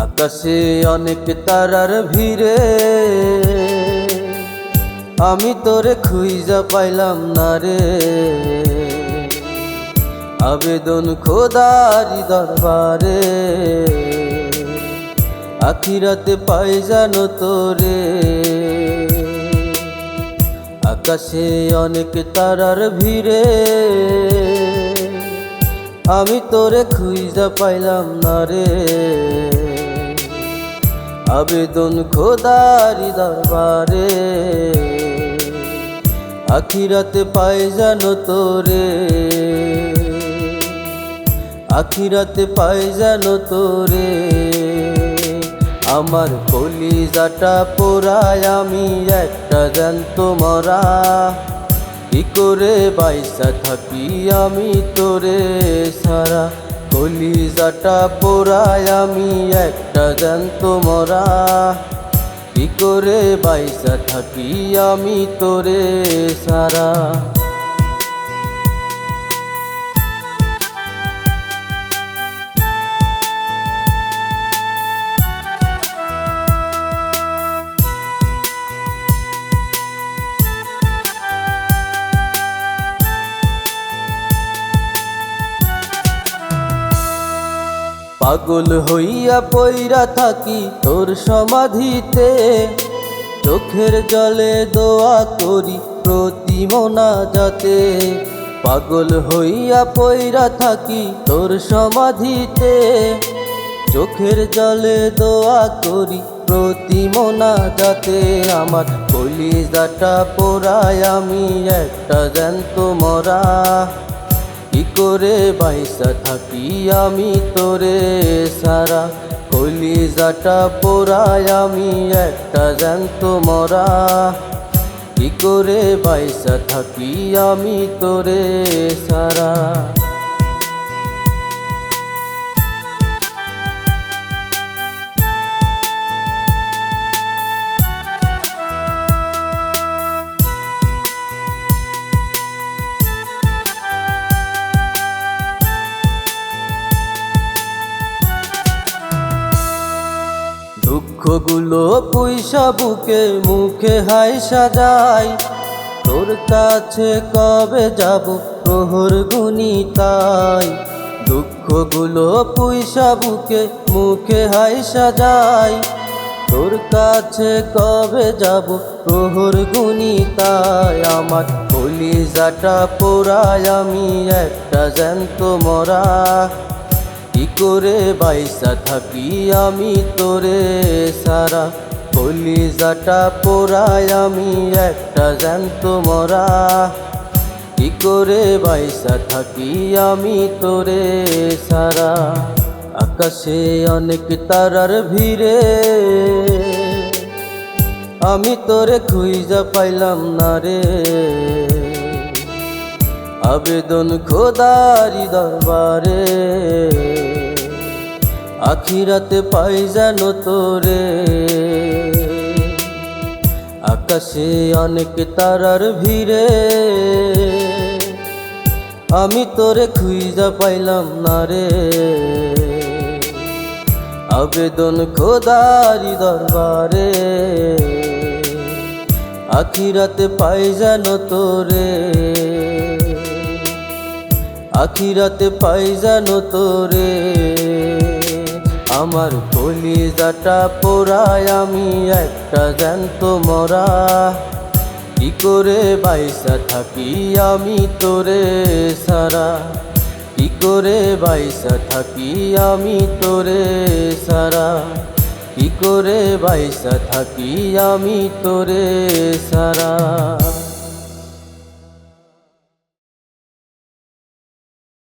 আকাশে অনেক তারার ভিড়ে আমি তোরে খুঁজা পাইলাম না রে। আবেদন খোদারি দরবারে, আখিরাতে পাই জানো তোরে। আকাশে অনেক তারার ভিড়ে আমি তোরে খুঁজা পাইলাম না রে। আবেদন খোদারি দরবারে, আখিরাতে পাই জানো তোরে। আখিরাতে পাই জানো তোরে। আমার কলিজাটা পোড়ায় আমি একটা জ্যান্ত মরা। কি করে বাইসা থাকি আমি তোরে সারা। কলিজাটা পোড়ায় আমি একটা জ্যান্ত মরা। কি করে বাইসা থাকি আমি তোরে সারা। পাগল হইয়া পইরা থাকি তোর সমাধিতে, চোখের জলে দোয়া করি প্রতি মোনাজাতে। পাগল হইয়া পইরা থাকি তোর সমাধিতে, চোখের জলে দোয়া করি প্রতি মোনাজাতে। আমার কলিজাটা পোড়ায় আমি একটা জ্যান্ত মরা। কি করে বাইসা থাকি আমি তোরে সারা। কলিজাটা পোড়ায় আমি একটা জ্যান্ত মরা। কি করে বাইসা থাকি আমি তোরে সারা। দুঃখগুলো পুইসা বুকে মুখে হাই সাজাই, তোর কাছে কবে যাব প্রহর গুনি তাই। দুঃখগুলো পুইসা বুকে মুখে হাই সাজাই, তোর কাছে কবে যাব প্রহর গুনি তাই। আমার কলিজাটা পোড়ায় আমি একটা জ্যান্ত মরা। কি করে বাইসা থাকি আমি তোরে সারা। কলিজাটা পোড়ায় আমি একটা জ্যান্ত মরা। কি করে বাইসা থাকি আমি তোরে সারা। আকাশে অনেক তারার ভিড়ে আমি তোরে খুঁজা পাইলাম না রে। আবেদন খোদারি দরবারে, আখিরাতে পাই জানো তোরে। আকাশে অনেক তারার ভিড়ে আমি তোরে খুঁজা পাইলাম না রে। আবেদন খোদারি দরবারে, আখিরাতে পাই জানো তোরে। আখিরাতে পাই জানো তোরে। আমার কলিজাটা পোড়ায় আমি একটা জ্যান্ত মরা। কি করে বাইসা থাকি আমি তোরে সারা। কি করে বাইসা থাকি আমি তোরে সারা। কি করে বাইসা থাকি আমি তোরে সারা।